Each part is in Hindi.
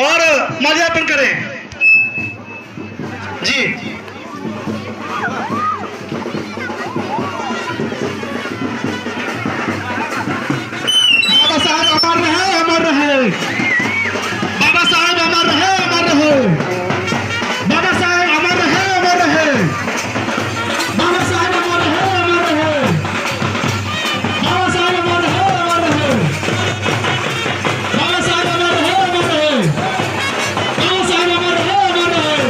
और माल्यार्पण करें जी। बाबा साहब अमर रहे, अमर रहे। बाबा साहब अमर रहे, अमर रहे। बाबा साहब अमर रहे, अमर रहे। बाबा साहब अमर रहे, अमर रहे। बाबा साहब अमर रहे, अमर रहे। बाबा साहब अमर रहे, अमर रहे। बाबा साहब अमर रहे, अमर रहे।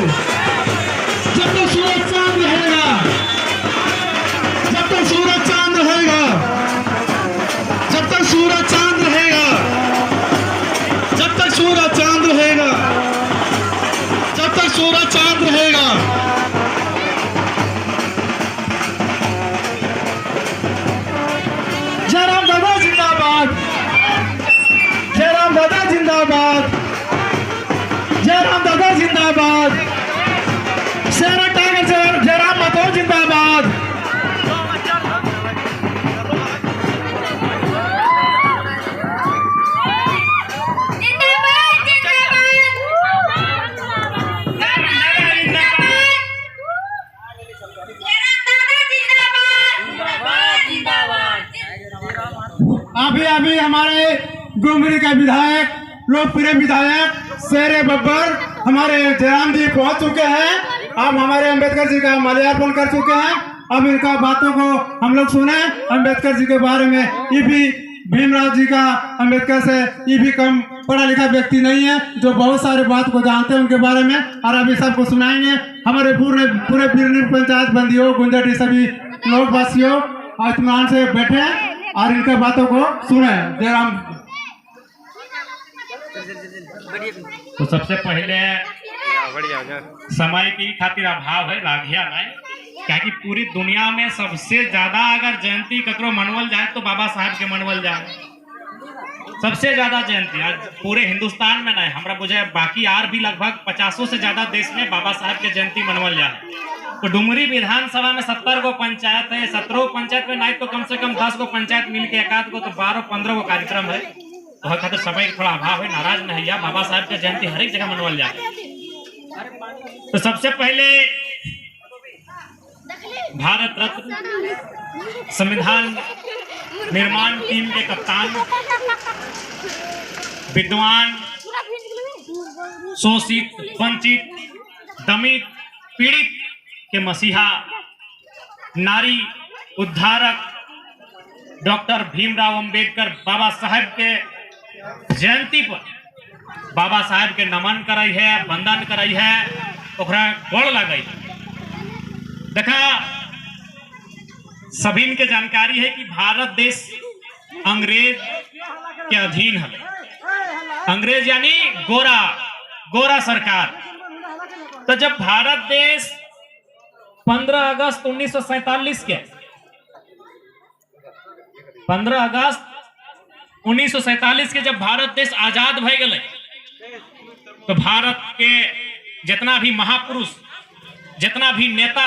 जब तक सूरज चांद रहेगा, जब तक सूरज चांद रहेगा, जब तक सूरज चांद रहेगा, जब तक सूरज चांद रहेगा, जब तक सूरज चांद रहेगा। जयराम दादा जिंदाबाद, जयराम दादा जिंदाबाद, जयराम दादा जिंदाबाद, शेरा टाइगर जयराम माधव जिंदाबाद। अभी हमारे गुमरी के विधायक, लोकप्रिय विधायक शेरे बब्बर हमारे जयराम जी पहुंच चुके हैं। अब हमारे अंबेडकर जी का माल्यार्पण कर चुके हैं। अब इनका बातों को हम लोग सुने अंबेडकर जी के बारे में। ये भी भीमराव जी का अंबेडकर से ये भी कम पढ़ा लिखा व्यक्ति नहीं है, जो बहुत सारे बात को जानते हैं उनके बारे में। और अभी सबको सुनाएंगे हमारे पूरे बिरनी पंचायत बंदियों, गुंजटी, सभी लोग वासियों इत्मीनान से बैठे और इनके बातों को सुने। जयराम। तो सबसे पहले समय की खातिर अभाव है लाघिया में, क्या कि पूरी दुनिया में सबसे ज्यादा अगर जयंती ककरो मनवल जाए तो बाबा साहब के मनवल जाए। सबसे ज्यादा जयंती आज पूरे हिंदुस्तान में नहीं, हमरा बुझे बाकी और भी लगभग 50 से ज्यादा देश में बाबा साहब के जयंती मनवल जाए। तो डुमरी विधानसभा में 70 गो पंचायत है, 17 पंचायत में नहीं तो कम से कम 10 गो पंचायत मिलके एकाध गो तो 12-15 गो कार्यक्रम है। तो खातिर समय का थोड़ा अभाव है, नाराज नहीं है। बाबा साहब के जयंती हर एक जगह मनवल जाए। तो सबसे पहले भारत रत्न संविधान निर्माण टीम के कप्तान, विद्वान, शोषित, वंचित, दमित, पीड़ित के मसीहा, नारी उद्धारक डॉक्टर भीमराव अंबेडकर बाबा साहब के जयंती पर बाबा साहब के नमन करई है, वंदन करई है, ओकरा गोड़ लगई। देखा सभी के जानकारी है कि भारत देश अंग्रेज के अधीन है। अंग्रेज यानी गोरा सरकार। तो जब भारत देश 15 अगस्त 1947 के 15 अगस्त 1947 के जब भारत देश आजाद भय गए, तो भारत के जितना भी महापुरुष, जितना भी नेता,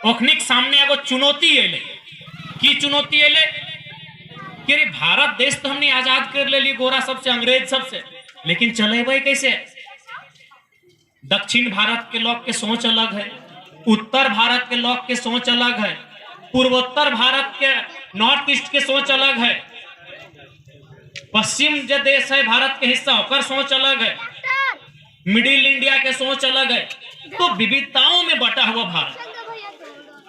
ओखनिक सामने एगो चुनौती अले। की चुनौती अले कि अरे भारत देश तो हमने आजाद कर ले गोरा सबसे, अंग्रेज सबसे, लेकिन चलेबे कैसे? दक्षिण भारत के लोग के सोच अलग है, उत्तर भारत के लोग के सोच अलग है, पूर्वोत्तर भारत के नॉर्थ ईस्ट के सोच अलग है, पश्चिम जो देश है भारत के हिस्सा होकर सोच अलग है, मिडिल इंडिया के सोच अलग है। तो विविधताओं में बटा हुआ भारत।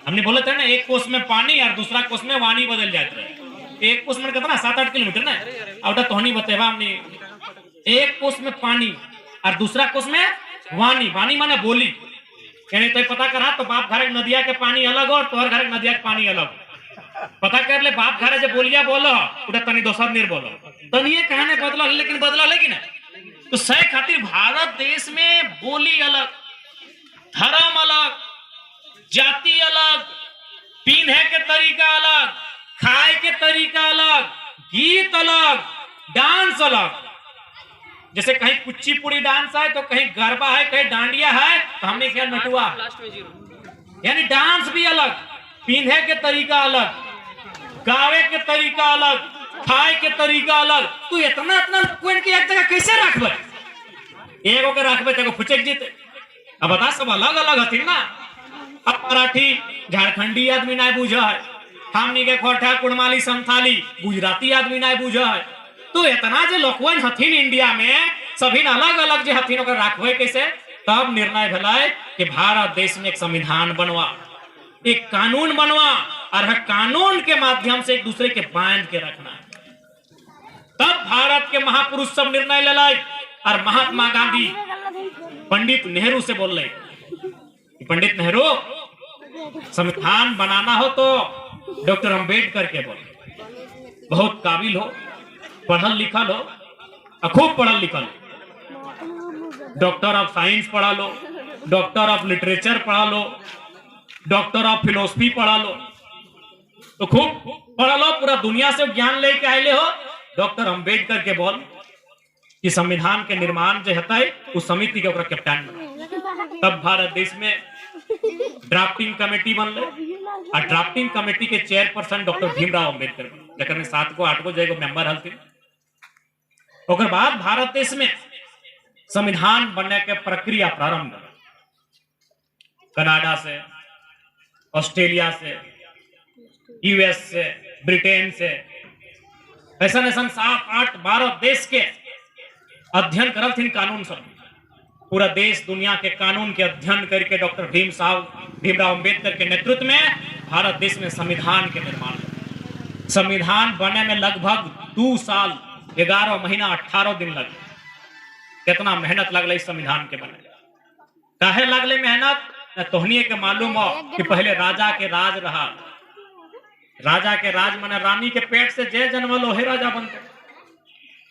हमने बोले थे ना, एक कोस में पानी और दूसरा कोस में वाणी बदल जाते हैं। एक कोस में कितना 7-8 किलोमीटर ना, और तोहनी बतेवा हमने, एक कोस में पानी और दूसरा कोस में वाणी। वाणी माने बोली, यानी तो पता करा तो बाप घर नदिया के पानी अलग और तोहर घर नदिया के पानी अलग। पता कर ले बाप घर जो बोलिया बोलो उड़ा तनी दोसर नहीं बोलो, तनिए कहने बदला, लेकिन बदला है कि ना। तो सह खातिर भारत देश में बोली अलग, धर्म अलग, जाति अलग, पीने के तरीका अलग, खाए के तरीका अलग, गीत अलग, डांस अलग। जैसे कहीं कुचिपुड़ी डांस है तो कहीं गरबा है, कहीं डांडिया है, तो हमने क्या नटुआ, यानी डांस भी अलग, पीने के तरीका अलग, गावे के तरीका अलग, खाए के तरीका अलग। तो इतना इतना कोई की एक जगह कैसे रखबे? एगो के रखबे तो फुचक जीते। अब बता सब अलग अलग हथिन ना। अब मराठी झारखंडी आदमी नहीं बुझ है, हमनी के खोटा कुड़माली संथाली गुजराती आदमी नहीं बुझ है। तो इतना जे लोकवन हथिन इंडिया में सभी अलग अलग जे हथिन ओकर रखबे कैसे। तब निर्णय भेलै कि भारत देश में एक संविधान बनवा, एक कानून बनवा, और हर कानून के माध्यम से एक दूसरे के बांध के रखना। तब भारत के महापुरुष सब निर्णय ले, और महात्मा गांधी पंडित नेहरू से बोल रहे कि पंडित नेहरू, संविधान बनाना हो तो डॉक्टर अंबेडकर के बोल, बहुत काबिल हो, पढ़ल लिखल हो, खूब पढ़ल लिखल हो, डॉक्टर ऑफ साइंस पढ़ा लो, डॉक्टर ऑफ लिटरेचर पढ़ा लो, डॉक्टर ऑफ फिलोसफी पढ़ा लो, तो खूब पढ़ा लो, पूरा दुनिया से ज्ञान लेके आए हो। डॉक्टर अंबेडकर के बोल कि संविधान के निर्माण जो होता है उस समिति के ऊपर कैप्टन बना। तब भारत देश में ड्राफ्टिंग कमेटी बनले, और ड्राफ्टिंग कमेटी के चेयरपर्सन डॉक्टर भीमराव अंबेडकर बने, जकर में 7 को 8 को जो मेंबर हलथिन। ओकर बाद भारत देश में संविधान बनने के प्रक्रिया प्रारंभ, कनाडा से, ऑस्ट्रेलिया से, यूएस से, ब्रिटेन से, ऐसा 7, 8, 12 देश के अध्ययन करल थी कानून सब। पूरा देश दुनिया के कानून के अध्ययन करके डॉक्टर भीमराव अंबेडकर के नेतृत्व में भारत देश में संविधान के निर्माण। संविधान बनने में लगभग 2 साल 11 महीना 18 दिन लगे। कितना मेहनत लगल इस संविधान के बने। काहे लगले मेहनत न तोहनिए के मालूम हो कि पहले राजा के राज रहा। राजा के राज माने रानी के पेट से जे जन्मल हे राजा बनते।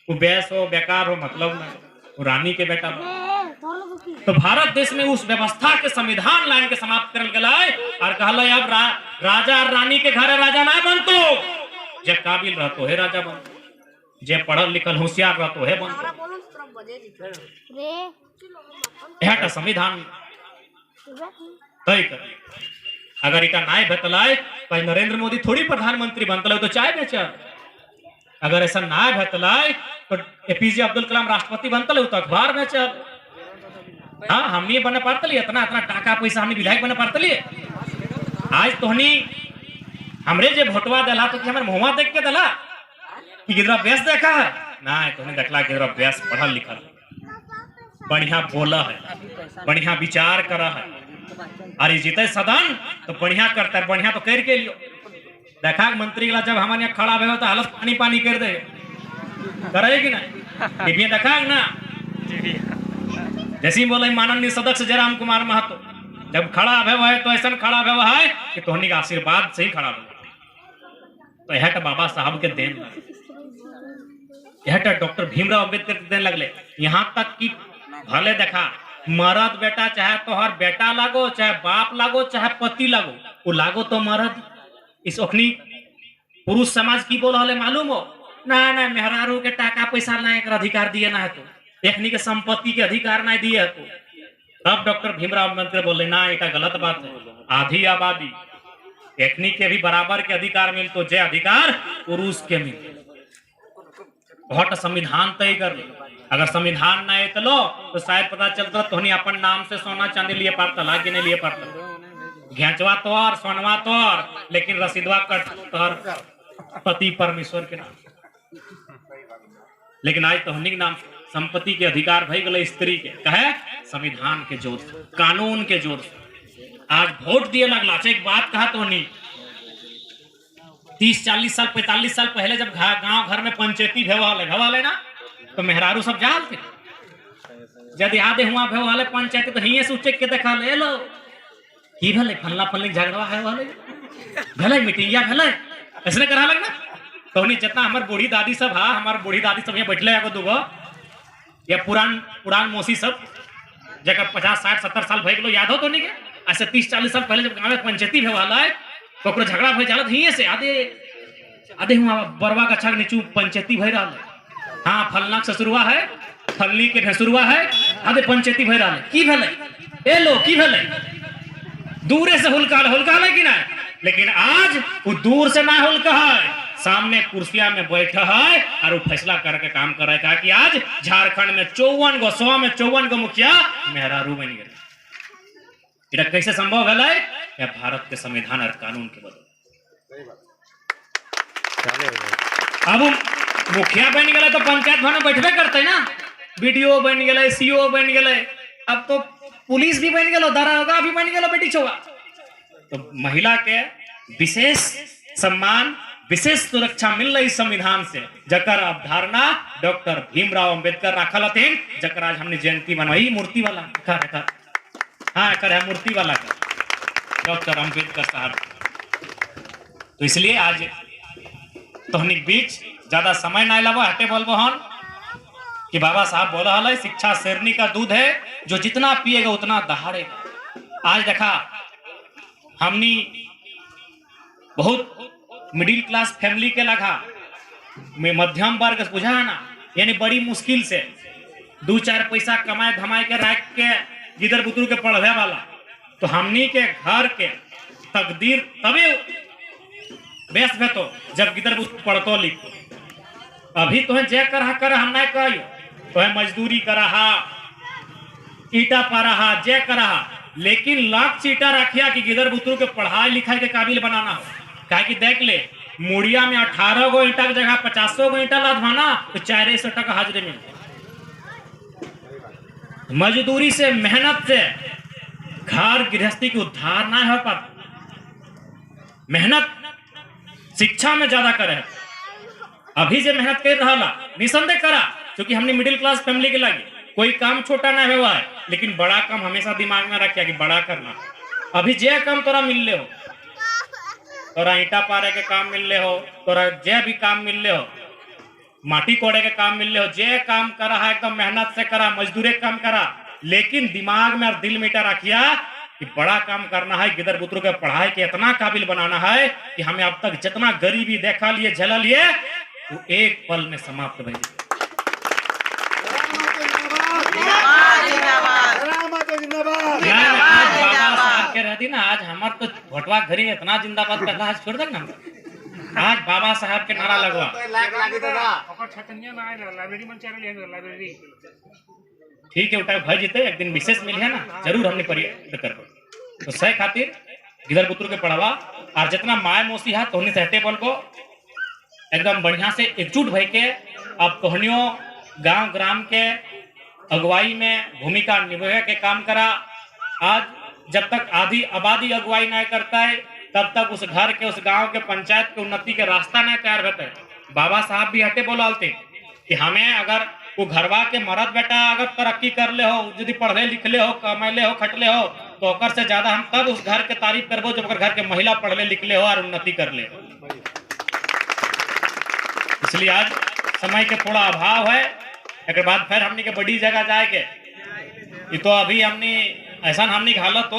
वो बेस हो बेकार हो मतलब नहीं, वो रानी के बेटा बन। तो भारत देश में उस व्यवस्था के संविधान लाइन के समाप्त करल गया और कहल अब राजा और रानी के घर राजा ना बनतो, जे काबिल रहतो हे राजा बनतो, जे पढ़ल लिखल होशियार रहतो हे बनतो। यह का संविधान तय कर। अगर इका नाय भेटलाय तो नरेंद्र मोदी थोड़ी प्रधानमंत्री बनतल तो चाय बेचल। अगर ऐसा ना भेटलाय तो एपीजे अब्दुल कलाम राष्ट्रपति बनतल तो अखबार बेचल। हाँ हमनी बने पारतली, इतना इतना टाका पैसा हमनी विधायक बने पारतली। आज तोहनी हमरे जे भोटवा दला तो हमर मुहवा देख के दला कि किधर बेस देखा है ना, तोहनी देखला किधर बेस पढ़ल लिखल, बढ़िया बोला है, बढ़िया विचार करा है, अरे जीते सदन तो बढ़िया करता है, बढ़िया तो करके लियो। देखा मंत्री के जब हमारे यहाँ खड़ा हो तो हालत पानी पानी कर दे करे कि ना टीवी देखा ना। जैसे बोले माननीय सदस्य जयराम कुमार महतो जब खड़ा है तो ऐसा खड़ा है कि तोहनी का आशीर्वाद से ही खड़ा हो। तो यह बाबा साहब के देन, यह डॉक्टर भीमराव अम्बेडकर के देन लगले। यहाँ तक कि भले देखा मर्द बेटा चाहे तोहर बेटा लागो, चाहे बाप लागो, चाहे पति लागो, वो लागो तो मर्द। इस अखनी पुरुष समाज की बोल रहे मालूम हो ना, ना मेहरारू के टाका पैसा ना एक अधिकार दिए ना है, तो एकनी के संपत्ति के अधिकार ना दिए है। तो तब डॉक्टर भीमराव अम्बेडकर बोले ना एक गलत बात है, आधी आबादी एकनी के भी बराबर के अधिकार मिल, तो जे अधिकार पुरुष के मिल। बहुत संविधान तय कर ले। अगर संविधान ना लो तो शायद पता चलता तो अपन नाम से सोना चांदी लिए पाता लागे नहीं लिए पाता, घेचवा तोर सोनवा तोर, लेकिन रसीदवा कट तोर पति परमेश्वर के नाम। लेकिन आज तो के नाम संपत्ति के अधिकार भई गए स्त्री के, कहे संविधान के जोर से, कानून के जोर से। आज वोट दिए लगला। एक बात कहा तो नहीं, 30-40 साल 45 साल पहले जब गांव घर में पंचायती भेवाले ना तो मेहरारू सब जाल थे। जब याद हुआ भेवाले पंचायती तो हिये से उचेक के देखा ले लो की भले फल्ला फल्ली झगड़ा है वाले भले मीटिंग भले ऐसे करा लगना। तो जितना हमार बूढ़ी दादी सब हा, हमार बूढ़ी दादी सब यहाँ बैठले एगो दूगो या पुरान मौसी सब जगह 50, 60, 70 साल भई गलो, याद हो तो नहीं के ऐसे 30-40 साल पहले जब गाँव में पंचायती भेवाला है तो झगड़ा भई जाला हिये से आधे हुआ बरवा का छाग नीचू पंचायती भई रहा। हाँ फलना के ससुरवा है, फलनी के भैंसुरवा है, आधे पंचायती भई रहा की भले ए लो की भले दूरे से हुलका है कि ना। लेकिन आज वो दूर से ना हुलका है, सामने कुर्सिया में बैठा है और वो फैसला करके काम कर रहा है कि आज झारखंड में 54 गो 100 में 54 गो मुखिया मेहरारू बन गए। इधर कैसे संभव है? या भारत के संविधान और कानून के बदले। अब मुखिया बन गए तो पंचायत भवन में बैठबे करते ना, बीडीओ बन गए, सीओ बन गए, अब तो पुलिस भी बन गए, दरोगा भी बन गए बेटी छोगा। तो महिला के विशेष सम्मान, विशेष सुरक्षा मिल रही संविधान से, जकर अवधारणा डॉक्टर भीमराव अंबेडकर रखल हथिन, जकर आज हमने जयंती बनवाई मूर्ति वाला हाँ कर है मूर्ति वाला का डॉक्टर अंबेडकर साहब। तो इसलिए आज तोहनी बीच ज्यादा समय ना लगा, हटे बोलबो हन कि बाबा साहब बोला है शिक्षा शेरनी का दूध है, जो जितना पिएगा उतना दहाड़ेगा। आज देखा हमनी बहुत मिडिल क्लास फैमिली के लगा में मध्यम वर्ग बुझा है ना, यानी बड़ी मुश्किल से 2-4 पैसा कमाए धमाए के रख के गिदर बुतरू के पढ़वे वाला। तो हमनी के घर के तकदीर तभी बेस भेतो जब गिदर बुतरू पढ़तो लिखो। अभी तुम्हें जे कर हम नहीं कहियो, तुम्हें मजदूरी करा, ईटा पारा, जे करा, लेकिन लक्ष्य ईटा रखिया कि गिदर बुतरू के पढ़ाई लिखाई के काबिल बनाना हो। काहे कि देख ले मुड़िया में 18 गो ईटा की जगह 50 गो ईटा लादवाना तो 400 टका हाजिरी मिल। मजदूरी से मेहनत से घर गृहस्थी की उद्धार ना हो पाता। मेहनत शिक्षा में ज्यादा करे, अभी जे मेहनत कर रहा निसंदेह करा, क्योंकि हमने मिडिल क्लास फैमिली के लगे कोई काम छोटा ना हुआ है, लेकिन बड़ा काम हमेशा दिमाग में रखिया कि बड़ा करना। अभी जे काम तोरा मिल ले हो, तोरा ईटा पारे के काम मिल ले हो, तोरा जे भी काम मिल ले हो, माटी कोड़े के काम मिल ले हो, जे काम करा है एकदम मेहनत से करा, मजदूरी काम करा, लेकिन दिमाग में और दिल में ईटा रखिया कि बड़ा काम करना है, गिदर बुतरू के पढ़ाई के इतना काबिल बनाना है कि हमें अब तक जितना गरीबी देखा लिए झेला लिए वो एक पल में समाप्त भई। रहती ना आज हमार तो भोटवा घरी इतना जिंदाबाद करना, आज छोड़ देना आज बाबा साहब के नारा लगवा। ठीक है उठा भाई जीते एक दिन विशेष मिल है ना, जरूर हमने परिचय कर तो सही खातिर गिदर बुतरू के पढ़ावा और जितना माय मौसी है तोहनी सहते बोल को एकदम बढ़िया से एकजुट भई के अब तोहनियों गांव ग्राम के अगुवाई में भूमिका निभाए के काम करा। आज जब तक आधी आबादी अगुवाई नहीं करता है तब तक उस घर के उस गांव के पंचायत के उन्नति के रास्ता नहीं तैयार होता है। बाबा साहब भी हटे बोलाते कि हमें अगर वो घरवा के मर्द बेटा अगर तरक्की कर ले हो, यदि पढ़ले लिखले हो, कमैले हो, खटले हो, तो ओकर से ज्यादा हम तब उस घर के तारीफ करबो जब घर के महिला पढ़ले लिखले हो और उन्नति कर ले। इसलिए आज समय के थोड़ा अभाव है, एक बाद फिर हमने के बड़ी जगह जाए के ये तो अभी हमने ऐसा हमने हालत तो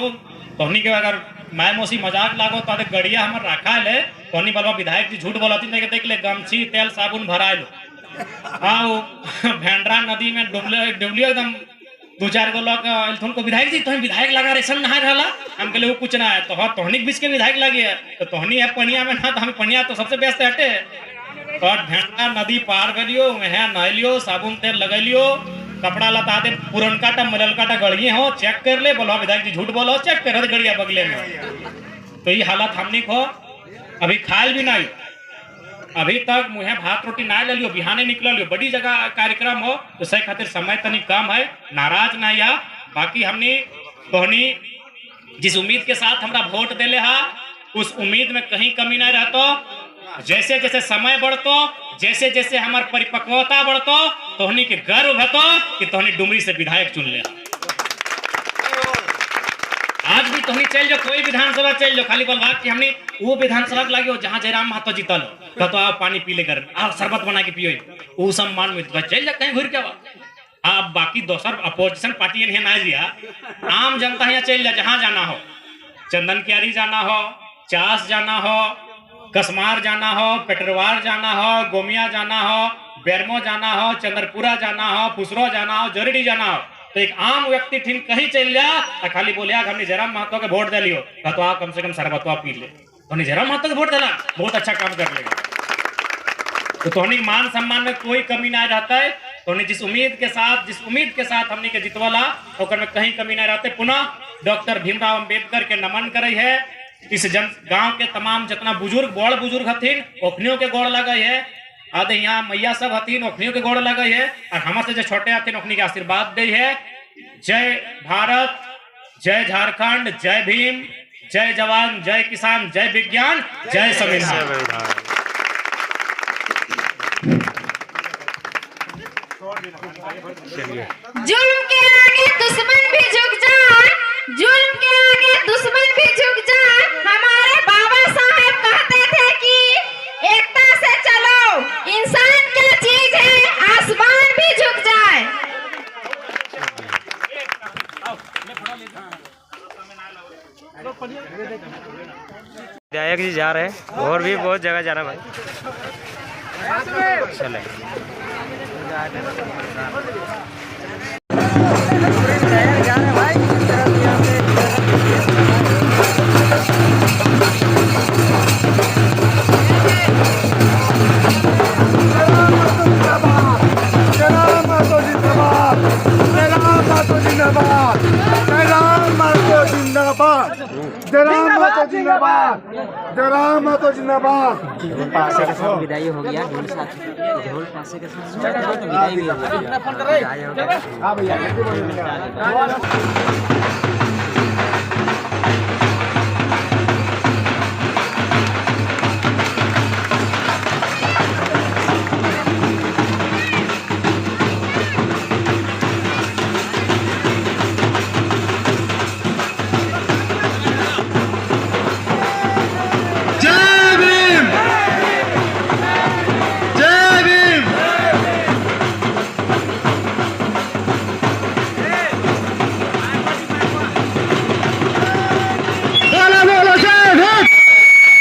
हमने के अगर माय मौसी मजाक लागो तो गड़िया हमारे रखा है तो बलवा विधायक जी झूठ बोलती नहीं देख ले गमछी तेल साबुन भरा लो। हाँ भेंडरा नदी में डुबलियो एकदम 2-4 गो लोग तुमको विधायक जी तुम्हें विधायक लगा रेशन नहा रहा हम कहले वो कुछ ना है तो तोहनी बीच के विधायक लगे है तो तोहनी है पनिया में ना तो हमें पनिया तो सबसे बेस्ट हटे और भेंडरा नदी पार करियो वहाँ नहलियो साबुन तेल लगलियो कपड़ा लता दे पुरनका टा मललका टा गड़िए हो चेक कर ले बोलो विधायक जी झूठ बोलो चेक कर गड़िया बगले में। तो ये हालत हमने को अभी खायल भी नहीं, अभी तक मुहे भात रोटी ना ले लियो बिहाने निकल लियो बड़ी जगह कार्यक्रम हो तो सही खातिर समय तनी कम है, नाराज ना या बाकी हमने तोहनी जिस उम्मीद के साथ हमरा वोट देले हा उस उम्मीद में कहीं कमी नहीं रहतो। जैसे जैसे समय बढ़तो जैसे जैसे हमार परिपक्वता बढ़तो तोहनी के गर्व हतो कि तोहनी डुमरी से विधायक चुन ले। आज भी तोहनी चल जो कोई विधानसभा चल जो खाली बलवाग कि हमने वो विधानसभा लगे हो जहाँ जयराम महतो जीतल हो तो आओ पानी पी ले कर आओ शरबत बना के पियो वो सम्मान में चल जा कहीं घूर के आप बाकी दोसर अपोजिशन पार्टी ना दिया आम जनता यहाँ चल जा जहाँ जाना हो, चंदन क्यारी जाना हो, चास जाना हो, कसमार जाना हो, पेटरवार जाना हो, गोमिया जाना हो, बेरमो जाना हो, चंद्रपुरा जाना हो, फुसरो जाना हो, जरडी जाना हो तो एक आम व्यक्ति ठीक कहीं चल जा तो खाली बोलिया हमने जयराम महतो के वोट दे लियो तो आप कम से कम शरबतवा पी ले तो जयराम महतो के वोट देला बहुत अच्छा काम कर लेगा। तो तोहनी के मान सम्मान में कोई कमी ना रहता है। तोहनी जिस उम्मीद के साथ हमनी के जितवाला ओकर में कहीं कमी ना रहते। पुनः डॉक्टर भीमराव अंबेडकर के नमन करे है। इस गांव के तमाम जितना बड़ बुजुर्ग हथिन ओखनियों के गोड़ लगे है। आदे यहाँ मैया सब हथिन ओखनियों के गोड़ लगे है। और हमारे से जो छोटे हथिन ओखनी के आशीर्वाद दे है। जय भारत, जय झारखंड, जय भीम, जय जवान, जय किसान, जय विज्ञान, जय संविधान। जुल्म के आगे दुश्मन भी झुक जाए, जुल्म के आगे दुश्मन भी झुक जाए। हमारे बाबा साहब कहते थे कि एकता से चलो, इंसान क्या चीज है, आसमान भी झुक जाए। विधायक जी जा रहे हैं और भी बहुत जगह जाना भाई। चले पासे के साथ विदाई हो गया। ढोल पासे के साथ विदाई भी हो गया।